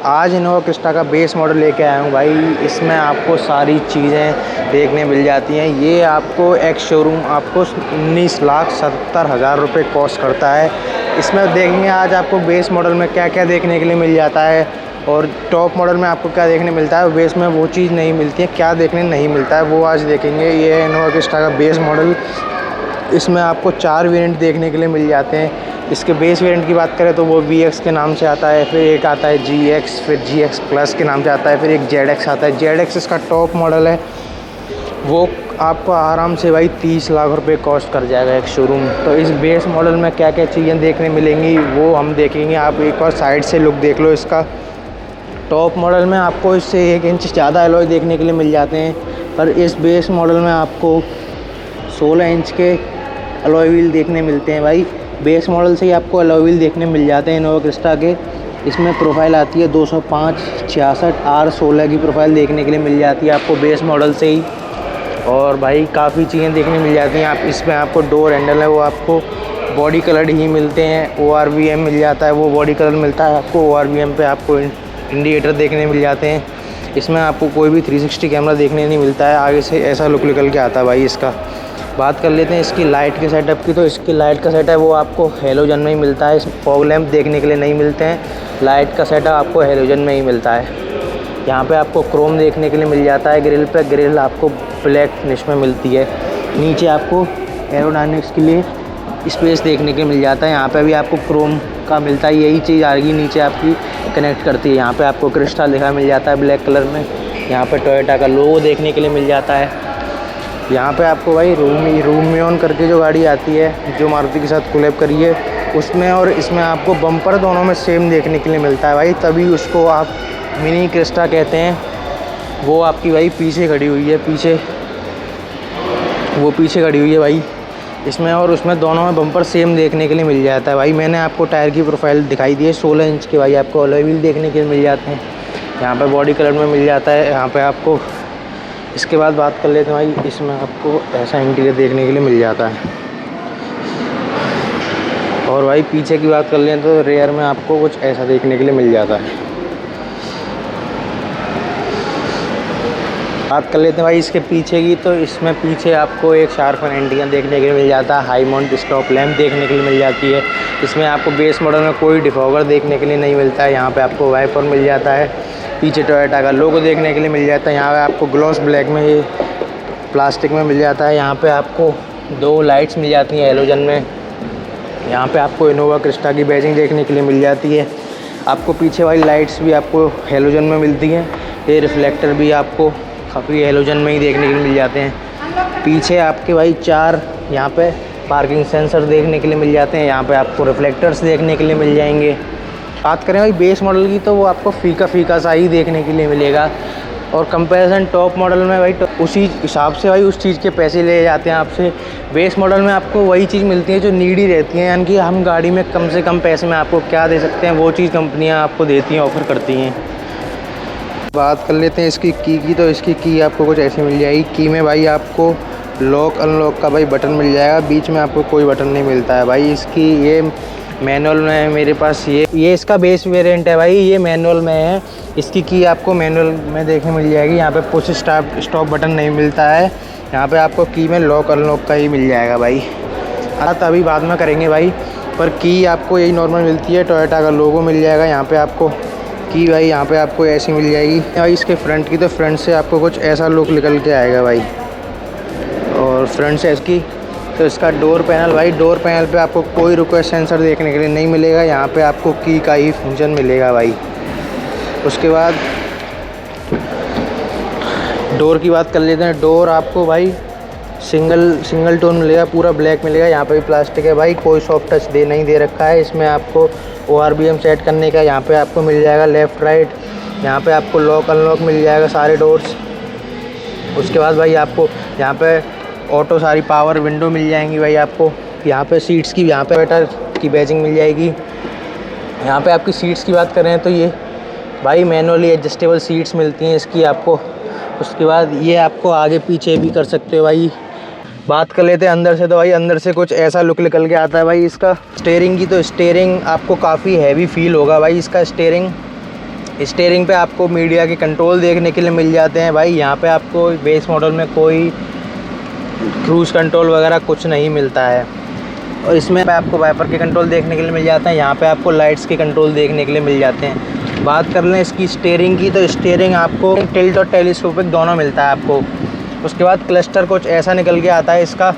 आज Innova Crysta का base model लेके आया हूँ भाई। इसमें आपको सारी चीज़ें देखने मिल जाती हैं। ये आपको एक्स शोरूम आपको 19,70,000 रुपये कॉस्ट करता है। इसमें देखेंगे आज आपको बेस मॉडल में क्या क्या देखने के लिए मिल जाता है और टॉप मॉडल में आपको क्या देखने मिलता है। बेस में वो चीज़ नहीं मिलती है, क्या देखने नहीं मिलता है वो आज देखेंगे। ये है इनोवा क्रिस्टा का बेस मॉडल। इसमें आपको 4 वेरिएंट देखने के लिए मिल जाते हैं। इसके बेस वेरिएंट की बात करें तो वो VX के नाम से आता है, फिर एक आता है GX, फिर GX प्लस के नाम से आता है, फिर एक ZX आता है। ZX इसका टॉप मॉडल है, वो आपको आराम से भाई 30 लाख रुपए कॉस्ट कर जाएगा एक शोरूम। तो इस बेस मॉडल में क्या क्या चीज़ें देखने मिलेंगी वो हम देखेंगे। आप एक बार साइड से लुक देख लो इसका। टॉप मॉडल में आपको इससे 1 इंच ज़्यादा एलॉय देखने के लिए मिल जाते हैं, पर इस बेस मॉडल में आपको 16 इंच के एलॉय व्हील देखने मिलते हैं भाई। बेस मॉडल से ही आपको एलॉय व्हील देखने मिल जाते हैं इनोवा क्रिस्टा के। इसमें प्रोफाइल आती है 205/66 R16 की प्रोफाइल देखने के लिए मिल जाती है आपको बेस मॉडल से ही। और भाई काफ़ी चीज़ें देखने मिल जाती हैं। आप इसमें आपको डोर हैंडल है वो आपको बॉडी कलर ही मिलते हैं। ORVM मिल जाता है, वो बॉडी कलर मिलता है आपको। ORVM पे आपको इंडिकेटर देखने मिल जाते हैं। इसमें आपको कोई भी 360 कैमरा देखने नहीं मिलता है, आगे से ऐसा लुक निकल के आता है भाई इसका। बात कर लेते हैं इसकी लाइट के सेटअप की। तो इसकी लाइट का सेटअप वो आपको हेलोजन में ही मिलता है। इस फॉग लैंप देखने के लिए नहीं मिलते हैं। लाइट का सेटअप आपको हेलोजन में ही मिलता है। यहाँ पे आपको क्रोम देखने के लिए मिल जाता है। ग्रिल पे ग्रिल आपको ब्लैक फिनिश में मिलती है। नीचे आपको एरोडायनेमिक्स के लिए स्पेस देखने के लिए मिल जाता है। यहाँ पे भी आपको क्रोम का मिलता है। यही चीज़ आएगी नीचे आपकी कनेक्ट करती है। यहाँ पे आपको क्रिस्टा लिखा मिल जाता है ब्लैक कलर में। यहाँ पे टोयोटा का लोगो देखने के लिए मिल जाता है। यहाँ पे आपको भाई रूमियन करके जो गाड़ी आती है जो मारुति के साथ कोलैब करी है, उसमें और इसमें आपको बम्पर दोनों में सेम देखने के लिए मिलता है भाई। तभी उसको आप मिनी क्रिस्टा कहते हैं। वो आपकी भाई पीछे खड़ी हुई है, पीछे खड़ी हुई है भाई इसमें, और उसमें दोनों में बम्पर सेम देखने के लिए मिल जाता है भाई। मैंने आपको टायर की प्रोफाइल दिखाई दी है 16 इंच के भाई। आपको अलॉय व्हील देखने के लिए मिल जाते हैं। यहाँ पे बॉडी कलर में मिल जाता है। यहाँ पे आपको इसके बाद बात कर लेते हैं भाई, इसमें आपको ऐसा इंटीरियर देखने के लिए मिल जाता है। और भाई पीछे की बात कर लें तो रेयर में आपको कुछ ऐसा देखने के लिए मिल जाता है। बात कर लेते हैं भाई इसके पीछे की। तो इसमें पीछे आपको एक शार्पन एंटीना देखने के लिए मिल जाता है। हाई माउंट स्टॉप लैंप देखने के लिए मिल जाती है। इसमें आपको बेस मॉडल में कोई डिफॉगर देखने के लिए नहीं मिलता है। यहाँ पे आपको वाइपर मिल जाता है। पीछे टोयोटा का लोगो देखने के लिए मिल जाता है। यहाँ पे आपको ग्लॉस ब्लैक में ये प्लास्टिक में मिल जाता है। यहाँ पे आपको 2 लाइट्स मिल जाती हैं हेलोजन में। यहाँ पे आपको इनोवा क्रिस्टा की बैजिंग देखने के लिए मिल जाती है। आपको पीछे वाली लाइट्स भी आपको हेलोजन में मिलती हैं। ये रिफ्लेक्टर भी आपको काफ़ी हेलोजन में ही देखने के लिए मिल जाते हैं। पीछे आपके भाई 4 यहाँ पे पार्किंग सेंसर देखने के लिए मिल जाते हैं। यहाँ पे आपको रिफ्लेक्टर्स देखने के लिए मिल जाएंगे। बात करें भाई बेस मॉडल की तो वो आपको फीका सा ही देखने के लिए मिलेगा। और कंपैरिजन टॉप मॉडल में भाई उसी हिसाब से भाई उस चीज़ के पैसे ले जाते हैं आपसे। बेस मॉडल में आपको वही चीज़ मिलती है जो नीडी रहती है, यानी कि हम गाड़ी में कम से कम पैसे में आपको क्या दे सकते हैं वो चीज़ कंपनियाँ आपको देती हैं, ऑफ़र करती हैं। बात कर लेते हैं इसकी की। तो इसकी की आपको कुछ ऐसी मिल जाएगी। की में भाई आपको लॉक अनलॉक का भाई बटन मिल जाएगा। बीच में आपको कोई बटन नहीं मिलता है भाई। इसकी ये मैनुअल में है मेरे पास। ये इसका बेस वेरिएंट है भाई, ये मैनुअल में है। इसकी की आपको मैनुअल में देखने मिल जाएगी। यहाँ पे पुश स्टॉप बटन नहीं मिलता है। यहाँ पे आपको की में लॉक अनलॉक का ही मिल जाएगा भाई। तो अभी बाद में करेंगे भाई, पर की आपको यही नॉर्मल मिलती है। टोयोटा का लोगो मिल जाएगा यहाँ पे आपको की भाई। यहाँ पे आपको ऐसी मिल जाएगी भाई। इसके फ्रंट की तो फ्रंट से आपको कुछ ऐसा लुक निकल के आएगा भाई। और फ्रंट से इसकी तो इसका डोर पैनल भाई, डोर पैनल पे आपको कोई रिक्वेस्ट सेंसर देखने के लिए नहीं मिलेगा। यहाँ पे आपको की का ही फंक्शन मिलेगा भाई। उसके बाद डोर की बात कर लेते हैं। डोर आपको भाई सिंगल टोन मिलेगा, पूरा ब्लैक मिलेगा। यहाँ पे भी प्लास्टिक है भाई, कोई सॉफ्ट टच नहीं दे रखा है। इसमें आपको ORVM सेट करने का यहाँ पे आपको मिल जाएगा लेफ़्ट राइट। यहाँ पे आपको लॉक अनलॉक मिल जाएगा सारे डोर्स। उसके बाद भाई आपको यहाँ पे ऑटो सारी पावर विंडो मिल जाएंगी भाई आपको। यहाँ पे सीट्स की, यहाँ पे वेटर की बैजिंग मिल जाएगी। यहाँ पे आपकी सीट्स की बात करें तो ये भाई मैनुअली एडजस्टेबल सीट्स मिलती हैं इसकी आपको। उसके बाद ये आपको आगे पीछे भी कर सकते हो भाई। बात कर लेते हैं अंदर से। तो भाई अंदर से कुछ ऐसा लुक निकल के आता है भाई इसका। स्टीयरिंग की तो स्टीयरिंग आपको काफ़ी हैवी फील होगा भाई। इसका स्टीयरिंग स्टीयरिंग पे आपको मीडिया के कंट्रोल देखने के लिए मिल जाते हैं भाई। यहाँ पे आपको बेस मॉडल में कोई क्रूज़ कंट्रोल वगैरह कुछ नहीं मिलता है। और इसमें आपको वाइपर के कंट्रोल देखने के लिए मिल जाते हैं। यहाँ पे आपको लाइट्स के कंट्रोल देखने के लिए मिल जाते हैं। बात कर लें इसकी स्टीयरिंग की, तो स्टीयरिंग आपको टिल्ट और टेलीस्कोपिक दोनों मिलता है आपको। उसके बाद क्लस्टर कुछ ऐसा निकल के आता है इसका।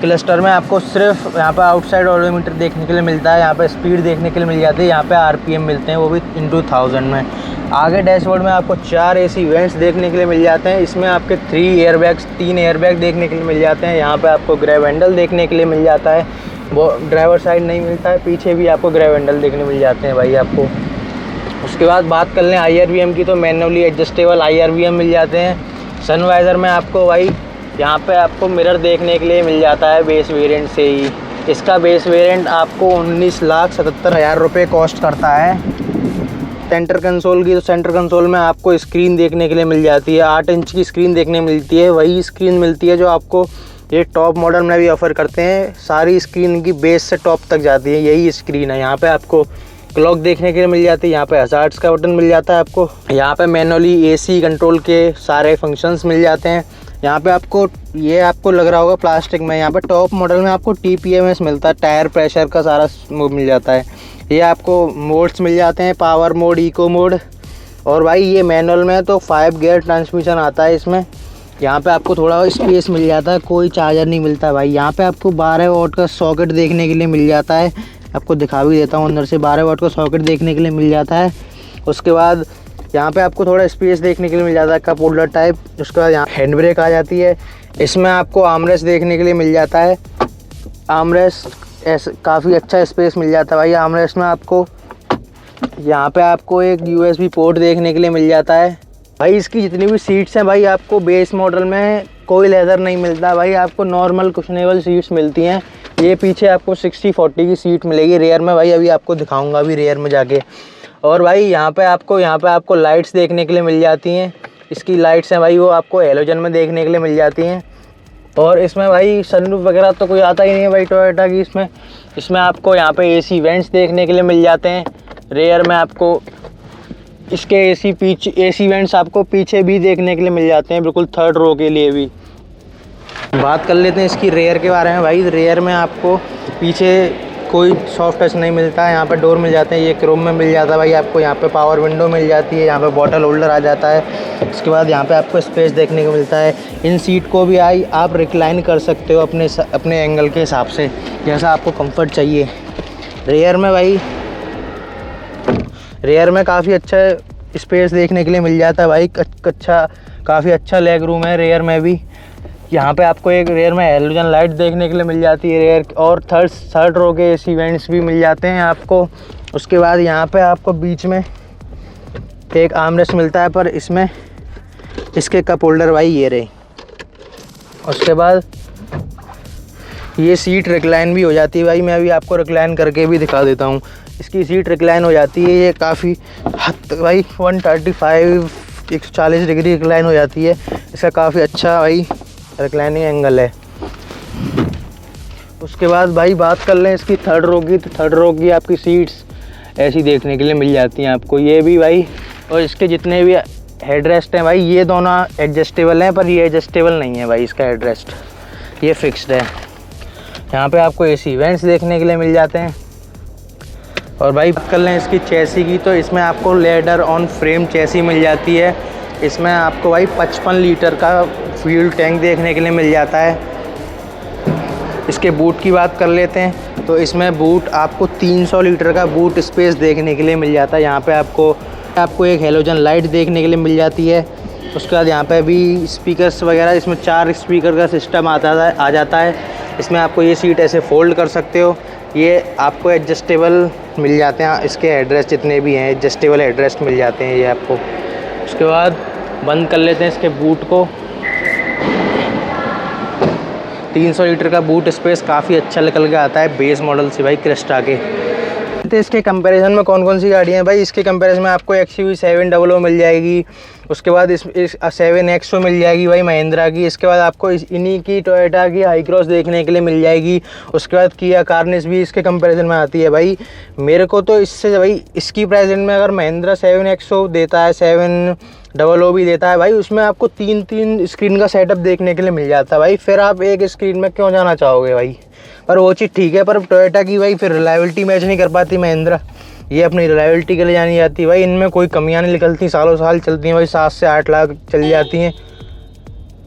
क्लस्टर में आपको सिर्फ यहाँ पे आउटसाइड ऑडोमीटर देखने के लिए मिलता है, यहाँ पे स्पीड देखने के लिए मिल जाती है, यहाँ पे आरपीएम मिलते हैं, वो भी इन 1000 में। आगे डैशबोर्ड में आपको 4 एसी वेंट्स देखने के लिए मिल जाते हैं। इसमें आपके 3 एयरबैग देखने के लिए मिल जाते हैं। यहाँ पे आपको ग्रैब हैंडल देखने के लिए मिल जाता है, वो ड्राइवर साइड नहीं मिलता है, पीछे भी आपको ग्रैब हैंडल देखने मिल जाते हैं भाई आपको। उसके बाद बात कर लें IRVM की, तो मैनुअली एडजस्टेबल IRVM मिल जाते हैं। सनवाइज़र में आपको भाई यहाँ पे आपको मिरर देखने के लिए मिल जाता है बेस वेरिएंट से ही। इसका बेस वेरिएंट आपको 19,77,000 रुपये कॉस्ट करता है। सेंटर कंसोल की, तो सेंटर कंसोल में आपको स्क्रीन देखने के लिए मिल जाती है, 8 इंच की स्क्रीन देखने मिलती है। वही स्क्रीन मिलती है जो आपको ये टॉप मॉडल में भी ऑफ़र करते हैं। सारी स्क्रीन की बेस से टॉप तक जाती है, यही स्क्रीन है। यहाँ पे आपको क्लॉक देखने के लिए मिल जाती है, यहाँ पे हज़ार्ड्स का बटन मिल जाता है आपको, यहाँ पे मैनुअली AC कंट्रोल के सारे फंक्शंस मिल जाते हैं। यहाँ पे आपको ये आपको लग रहा होगा प्लास्टिक में, यहाँ पे टॉप मॉडल में आपको TPMS मिलता है, टायर प्रेशर का सारा मिल जाता है। ये आपको मोड्स मिल जाते हैं, पावर मोड, इको मोड। और भाई ये मैनुअल में तो 5 गियर ट्रांसमिशन आता है इसमें। यहाँ पे आपको थोड़ा स्पेस मिल जाता है, कोई चार्जर नहीं मिलता भाई। यहाँ पे आपको 12 वॉट का सॉकेट देखने के लिए मिल जाता है, आपको दिखा भी देता हूँ अंदर से। 12 वॉट का सॉकेट देखने के लिए मिल जाता है। उसके बाद यहाँ पे आपको थोड़ा स्पेस देखने के लिए मिल जाता है, कप होल्डर टाइप। उसके बाद यहाँ हैंड ब्रेक आ जाती है। इसमें आपको आर्मरेस्ट देखने के लिए मिल जाता है। आर्मरेस्ट ऐसे काफ़ी अच्छा स्पेस मिल जाता है भाई। आर्मरेस्ट में आपको यहाँ पे आपको एक USB पोर्ट देखने के लिए मिल जाता है भाई। इसकी जितनी भी सीट्स हैं भाई, आपको बेस मॉडल में कोई लेदर नहीं मिलता भाई, आपको नॉर्मल कुशनेबल सीट्स मिलती हैं। ये पीछे आपको 60-40 की सीट मिलेगी रेयर में भाई, अभी आपको दिखाऊंगा अभी रेयर में जाके। और भाई यहाँ पे आपको लाइट्स देखने के लिए मिल जाती हैं। इसकी लाइट्स हैं भाई, वो आपको हेलोजन में देखने के लिए मिल जाती हैं। और इसमें भाई सनरूफ वगैरह तो कोई आता ही नहीं है भाई टोयोटा की। इसमें आपको यहाँ पे AC वेंट्स देखने के लिए मिल जाते हैं। रेयर में आपको इसके AC वेंट्स आपको पीछे भी देखने के लिए मिल जाते हैं, बिल्कुल 3rd रो के लिए भी। बात कर लेते हैं इसकी रेयर के बारे में भाई। रेयर में आपको पीछे कोई सॉफ्ट टच नहीं मिलता है। यहाँ पे डोर मिल जाते हैं, ये क्रोम में मिल जाता है भाई आपको। यहाँ पे पावर विंडो मिल जाती है, यहाँ पे बॉटल होल्डर आ जाता है। उसके बाद यहाँ पे आपको स्पेस देखने को मिलता है। इन सीट को भी आप रिक्लाइन कर सकते हो अपने एंगल के हिसाब से, जैसा आपको कंफर्ट चाहिए। रेयर में भाई काफ़ी अच्छा स्पेस देखने के लिए मिल जाता है भाई। काफ़ी अच्छा लेग रूम है रेयर में भी। यहाँ पे आपको एक रेयर में हेलोजन लाइट देखने के लिए मिल जाती है रेयर, और थर्ड रो के AC वेंट्स भी मिल जाते हैं आपको। उसके बाद यहाँ पे आपको बीच में एक आर्मरेस्ट मिलता है, पर इसमें इसके कप होल्डर भाई ये रहे। उसके बाद ये सीट रिक्लाइन भी हो जाती है भाई। मैं अभी आपको रिक्लाइन करके भी दिखा देता हूँ। इसकी सीट रिक्लाइन हो जाती है, ये काफ़ी हद तक भाई 140 डिग्री रिक्लाइन हो जाती है। इसका काफ़ी अच्छा भाई रिक्लाइनिंग एंगल है। उसके बाद भाई बात कर लें इसकी 3rd रो की, तो 3rd रो की आपकी सीट्स ऐसी देखने के लिए मिल जाती हैं आपको, ये भी भाई। और इसके जितने भी हेडरेस्ट हैं भाई, ये दोनों एडजस्टेबल हैं, पर ये एडजस्टेबल नहीं है भाई इसका हेडरेस्ट, ये फिक्स्ड है। यहाँ पे आपको AC वेंट्स देखने के लिए मिल जाते हैं। और भाई बात कर लें इसकी चेसी की, तो इसमें आपको लेडर ऑन फ्रेम चेसी मिल जाती है। इसमें आपको भाई 55 लीटर का फ्यूल टैंक देखने के लिए मिल जाता है। इसके बूट की बात कर लेते हैं, तो इसमें बूट आपको 300 लीटर का बूट स्पेस देखने के लिए मिल जाता है। यहाँ पे आपको एक हेलोजन लाइट देखने के लिए मिल जाती है। उसके बाद यहाँ पे भी स्पीकर्स वगैरह, इसमें 4 स्पीकर का सिस्टम आ जाता है। इसमें आपको ये सीट ऐसे फोल्ड कर सकते हो। ये आपको एडजस्टेबल मिल जाते हैं, इसके हेडरेस्ट जितने भी हैं एडजस्टेबल हेडरेस्ट मिल जाते हैं ये आपको। उसके बाद बंद कर लेते हैं इसके बूट को। 300 लीटर का बूट स्पेस काफ़ी अच्छा निकल के आता है बेस मॉडल से भाई क्रेस्टा के। हैं इसके कंपैरिजन में कौन कौन सी गाड़ियाँ हैं भाई। इसके कंपैरिजन में आपको XUV 700 मिल जाएगी, उसके बाद इस 7XO मिल जाएगी भाई महिंद्रा की। इसके बाद आपको इन्हीं की टोयोटा की हाई क्रॉस देखने के लिए मिल जाएगी। उसके बाद किया कार्निस भी इसके कंपैरिजन में आती है भाई। मेरे को तो इससे भाई इसकी प्राइस में अगर महिंद्रा 7XO देता है, 700 भी देता है भाई, उसमें आपको 3 स्क्रीन का सेटअप देखने के लिए मिल जाता है भाई। फिर आप एक स्क्रीन में क्यों जाना चाहोगे भाई। पर वो चीज़ ठीक है, पर टोयोटा की भाई फिर रिलायबिलिटी मैच नहीं कर पाती महिंद्रा, ये अपनी रिलायबिलिटी के लिए जानी जाती है भाई। इनमें कोई कमियां नहीं निकलती, सालों साल चलती हैं भाई, 7 से 8 लाख चल जाती हैं।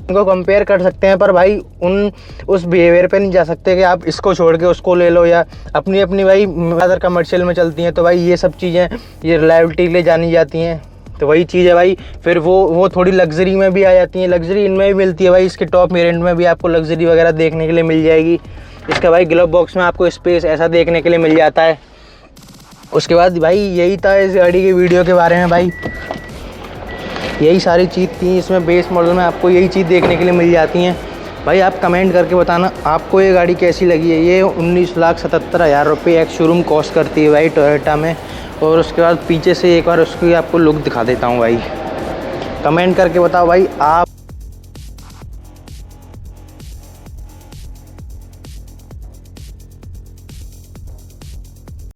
इनको कंपेयर कर सकते हैं पर भाई उस बिहेवियर पे नहीं जा सकते कि आप इसको छोड़ के उसको ले लो, या अपनी अपनी भाई अदर कमर्शियल में चलती हैं। तो भाई ये सब चीज़ें ये रिलायबिलिटी के लिए जानी जाती हैं। तो वही चीज़ है भाई, फिर वो थोड़ी लग्जरी में भी आ जाती हैं, लग्जरी इनमें भी मिलती है भाई। इसके टॉप वेरिएंट में भी आपको लग्जरी वगैरह देखने के लिए मिल जाएगी। इसका भाई ग्लव बॉक्स में आपको स्पेस ऐसा देखने के लिए मिल जाता है। उसके बाद भाई यही था इस गाड़ी की वीडियो के बारे में भाई, यही सारी चीज़ थी इसमें। बेस मॉडल में आपको यही चीज़ देखने के लिए मिल जाती हैं भाई। आप कमेंट करके बताना आपको ये गाड़ी कैसी लगी है। ये 19,77,000 रुपये एक शोरूम कॉस्ट करती है भाई टोयोटा में। और उसके बाद पीछे से एक बार उसकी आपको लुक दिखा देता हूँ भाई, कमेंट करके बताओ भाई आप